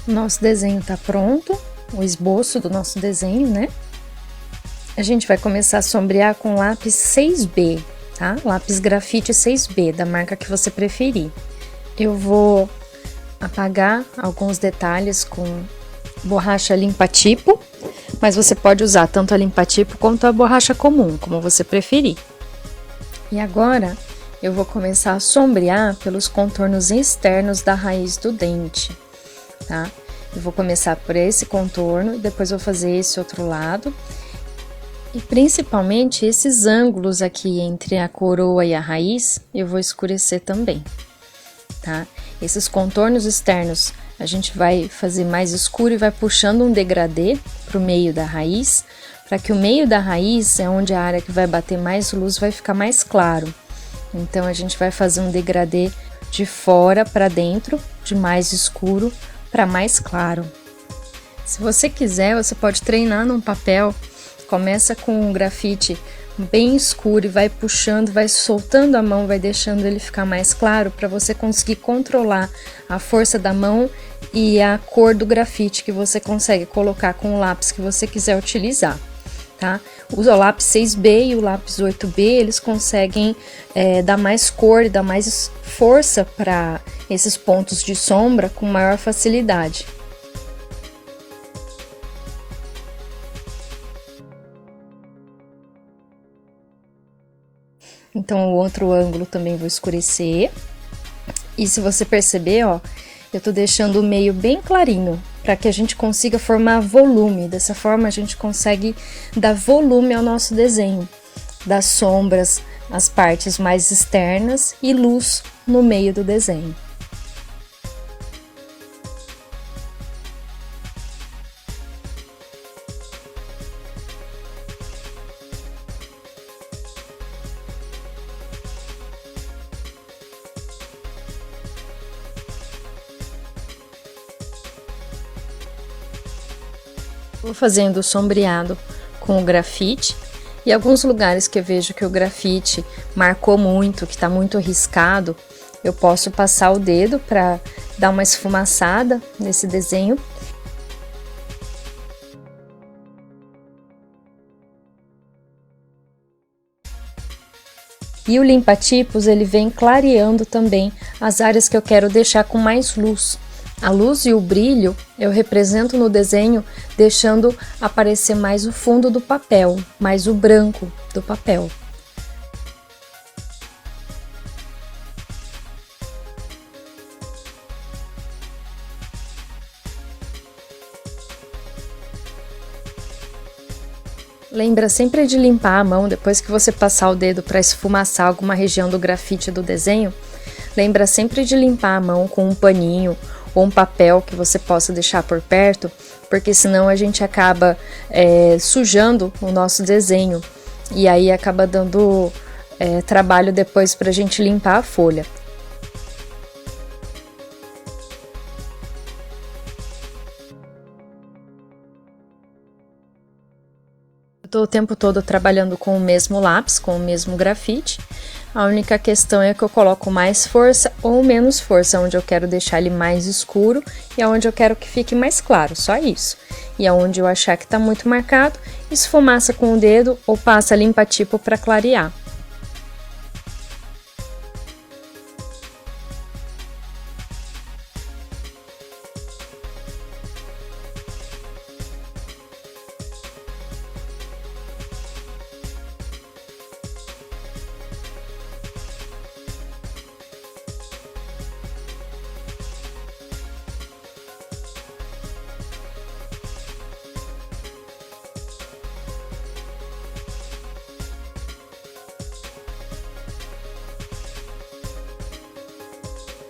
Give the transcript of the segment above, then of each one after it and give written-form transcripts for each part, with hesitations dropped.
Nosso desenho tá pronto, o esboço do nosso desenho, né? A gente vai começar a sombrear com lápis 6B, tá? Lápis grafite 6B, da marca que você preferir. Eu vou apagar alguns detalhes com borracha limpa-tipo, mas você pode usar tanto a limpa-tipo quanto a borracha comum, como você preferir. E agora, eu vou começar a sombrear pelos contornos externos da raiz do dente, tá? Eu vou começar por esse contorno, depois vou fazer esse outro lado. E principalmente esses ângulos aqui entre a coroa e a raiz, eu vou escurecer também, tá? Esses contornos externos a gente vai fazer mais escuro e vai puxando um degradê pro meio da raiz, para que o meio da raiz é onde a área que vai bater mais luz vai ficar mais claro. Então a gente vai fazer um degradê de fora para dentro, de mais escuro para mais claro. Se você quiser, você pode treinar num papel. Começa com um grafite bem escuro e vai puxando, vai soltando a mão, vai deixando ele ficar mais claro para você conseguir controlar a força da mão e a cor do grafite que você consegue colocar com o lápis que você quiser utilizar, tá? O lápis 6B e o lápis 8B, eles conseguem dar mais cor e dar mais força para esses pontos de sombra com maior facilidade. Então, o outro ângulo também vou escurecer. E se você perceber, ó, eu tô deixando o meio bem clarinho, para que a gente consiga formar volume. Dessa forma, a gente consegue dar volume ao nosso desenho, das sombras, as partes mais externas e luz no meio do desenho. Vou fazendo o sombreado com o grafite e alguns lugares que eu vejo que o grafite marcou muito, que está muito riscado, eu posso passar o dedo para dar uma esfumaçada nesse desenho. E o limpa-tipos, ele vem clareando também as áreas que eu quero deixar com mais luz. A luz e o brilho eu represento no desenho, deixando aparecer mais o fundo do papel, mais o branco do papel. Lembra sempre de limpar a mão depois que você passar o dedo para esfumaçar alguma região do grafite do desenho. Lembra sempre de limpar a mão com um paninho ou um papel que você possa deixar por perto, porque senão a gente acaba sujando o nosso desenho e aí acaba dando trabalho depois para a gente limpar a folha. Eu estou o tempo todo trabalhando com o mesmo lápis, com o mesmo grafite. A única questão é que eu coloco mais força ou menos força, onde eu quero deixar ele mais escuro e aonde eu quero que fique mais claro, só isso. E aonde eu achar que está muito marcado, esfumaça com o dedo ou passa limpa-tipo para clarear.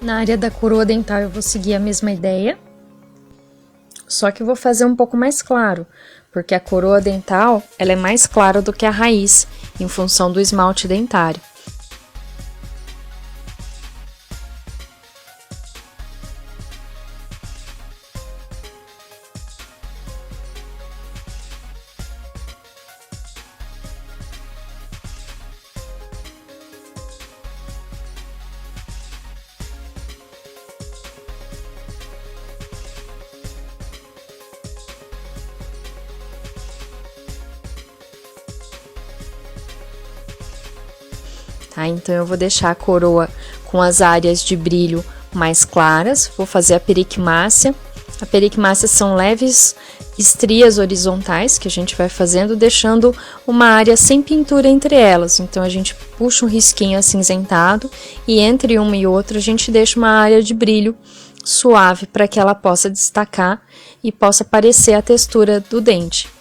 Na área da coroa dental eu vou seguir a mesma ideia, só que eu vou fazer um pouco mais claro, porque a coroa dental ela é mais clara do que a raiz, em função do esmalte dentário. tá? Então, eu vou deixar a coroa com as áreas de brilho mais claras, vou fazer a periquimácea. A periquimácea são leves estrias horizontais que a gente vai fazendo, deixando uma área sem pintura entre elas. Então, a gente puxa um risquinho acinzentado e entre uma e outra a gente deixa uma área de brilho suave para que ela possa destacar e possa aparecer a textura do dente.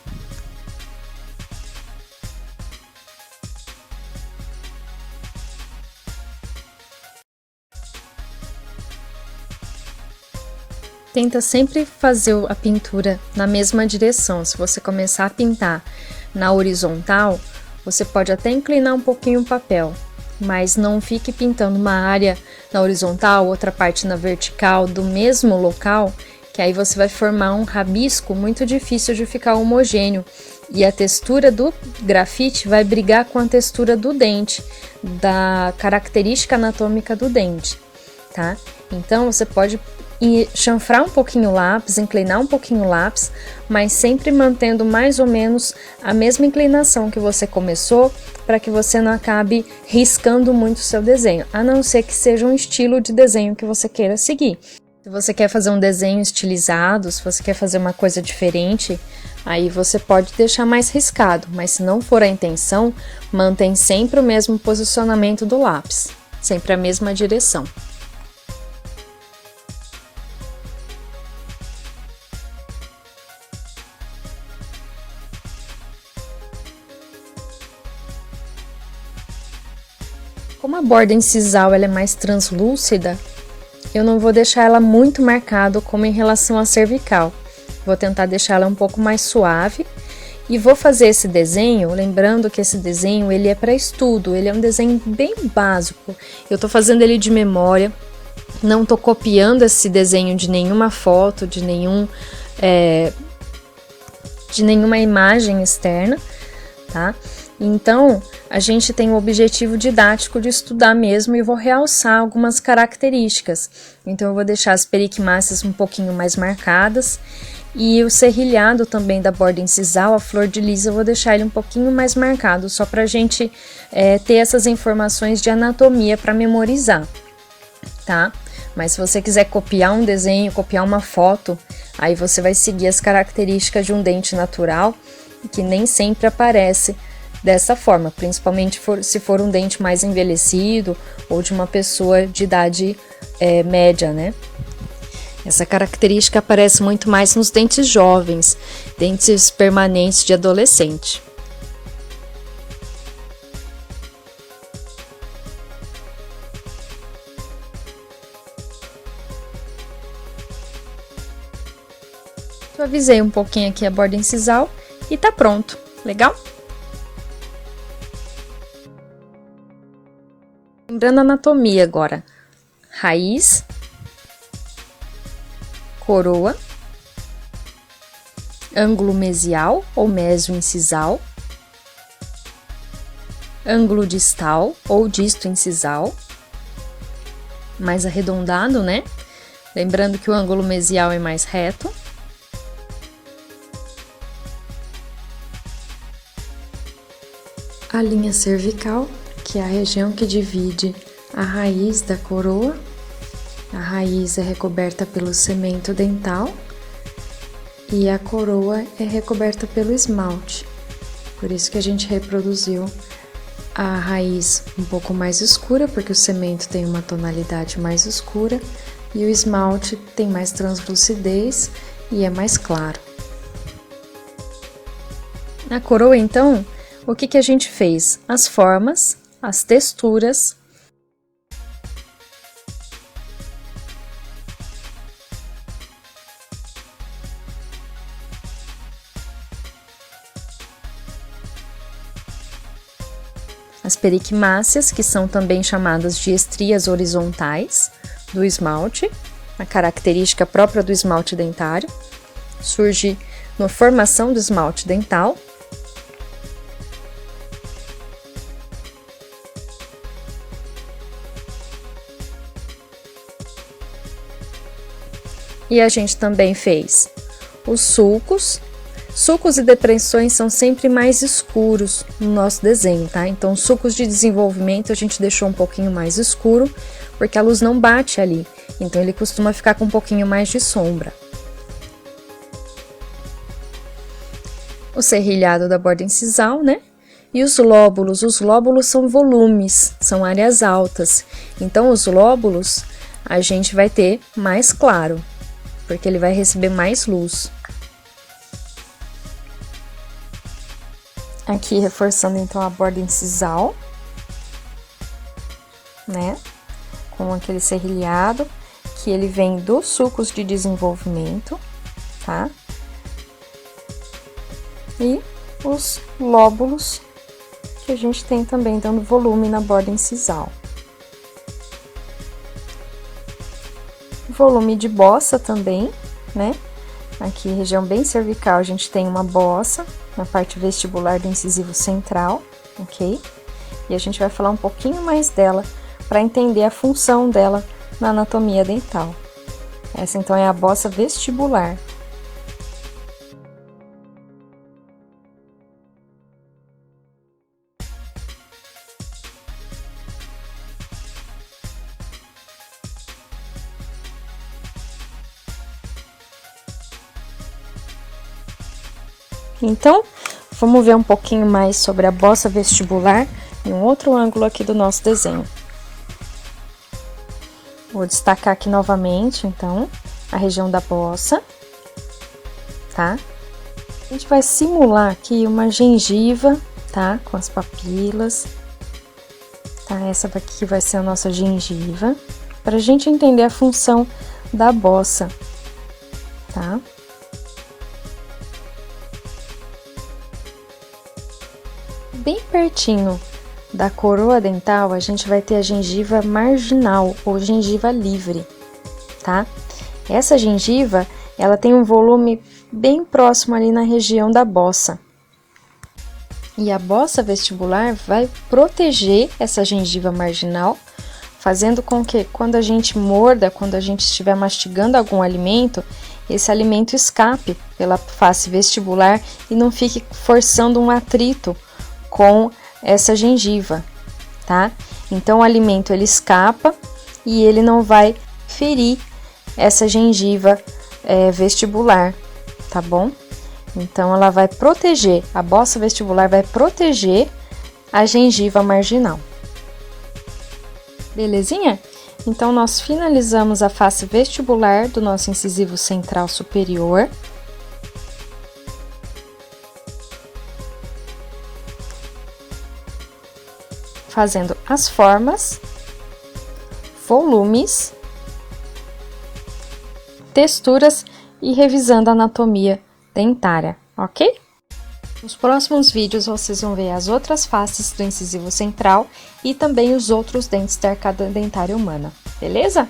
Tenta sempre fazer a pintura na mesma direção. Se você começar a pintar na horizontal, você pode até inclinar um pouquinho o papel, mas não fique pintando uma área na horizontal, outra parte na vertical, do mesmo local, que aí você vai formar um rabisco muito difícil de ficar homogêneo. E a textura do grafite vai brigar com a textura do dente, da característica anatômica do dente, tá? Então, você pode chanfrar um pouquinho o lápis, inclinar um pouquinho o lápis, mas sempre mantendo mais ou menos a mesma inclinação que você começou, para que você não acabe riscando muito o seu desenho, a não ser que seja um estilo de desenho que você queira seguir. Se você quer fazer um desenho estilizado, se você quer fazer uma coisa diferente, aí você pode deixar mais riscado, mas se não for a intenção, mantém sempre o mesmo posicionamento do lápis, sempre a mesma direção. Como a borda em sisal ela é mais translúcida, eu não vou deixar ela muito marcada como em relação à cervical. Vou tentar deixar ela um pouco mais suave e vou fazer esse desenho, lembrando que esse desenho ele é para estudo, ele é um desenho bem básico. Eu tô fazendo ele de memória, não tô copiando esse desenho de nenhuma foto, de nenhuma imagem externa, tá? Então, a gente tem o objetivo didático de estudar mesmo e vou realçar algumas características. Então, eu vou deixar as periquimáceas um pouquinho mais marcadas e o serrilhado também da borda em sisal, a flor de lis, eu vou deixar ele um pouquinho mais marcado, só pra gente ter essas informações de anatomia para memorizar, tá? Mas se você quiser copiar um desenho, copiar uma foto, aí você vai seguir as características de um dente natural, que nem sempre aparece dessa forma, principalmente se for um dente mais envelhecido ou de uma pessoa de idade média, né? Essa característica aparece muito mais nos dentes jovens, dentes permanentes de adolescente. Suavizei um pouquinho aqui a borda em sisal e tá pronto, legal? Lembrando a anatomia agora, raiz, coroa, ângulo mesial ou meso-incisal, ângulo distal ou disto-incisal, mais arredondado, né? Lembrando que o ângulo mesial é mais reto. A linha cervical, que é a região que divide a raiz da coroa. A raiz é recoberta pelo cemento dental e a coroa é recoberta pelo esmalte. Por isso que a gente reproduziu a raiz um pouco mais escura, porque o cemento tem uma tonalidade mais escura e o esmalte tem mais translucidez e é mais claro. Na coroa, então, o que a gente fez? As formas, as texturas, as periquimáceas, que são também chamadas de estrias horizontais do esmalte, a característica própria do esmalte dentário, surge na formação do esmalte dental. E a gente também fez os sulcos, Sulcos e depressões são sempre mais escuros no nosso desenho, tá? Então, sulcos de desenvolvimento a gente deixou um pouquinho mais escuro, porque a luz não bate ali. Então, ele costuma ficar com um pouquinho mais de sombra. O serrilhado da borda incisal, né? E os lóbulos são volumes, são áreas altas. Então, os lóbulos a gente vai ter mais claro, porque ele vai receber mais luz. Aqui, reforçando então a borda incisal, né? Com aquele serrilhado, que ele vem dos sulcos de desenvolvimento, tá? E os lóbulos, que a gente tem também dando volume na borda incisal. Volume de bossa também, né? Aqui, região bem cervical, a gente tem uma bossa na parte vestibular do incisivo central, ok? E a gente vai falar um pouquinho mais dela para entender a função dela na anatomia dental. Essa, então, é a bossa vestibular. Então, vamos ver um pouquinho mais sobre a bossa vestibular em um outro ângulo aqui do nosso desenho. Vou destacar aqui novamente, então, a região da bossa, tá? A gente vai simular aqui uma gengiva, tá? Com as papilas, tá? Essa daqui vai ser a nossa gengiva, pra gente entender a função da bossa, tá? Bem pertinho da coroa dental, a gente vai ter a gengiva marginal ou gengiva livre, tá? Essa gengiva, ela tem um volume bem próximo ali na região da bossa. E a bossa vestibular vai proteger essa gengiva marginal, fazendo com que quando a gente morda, quando a gente estiver mastigando algum alimento, esse alimento escape pela face vestibular e não fique forçando um atrito com essa gengiva, tá? Então, o alimento ele escapa e ele não vai ferir essa gengiva vestibular, tá bom? Então, ela vai proteger, a bossa vestibular vai proteger a gengiva marginal. Belezinha? Então, nós finalizamos a face vestibular do nosso incisivo central superior. Fazendo as formas, volumes, texturas e revisando a anatomia dentária, ok? Nos próximos vídeos vocês vão ver as outras faces do incisivo central e também os outros dentes da arcada dentária humana, beleza?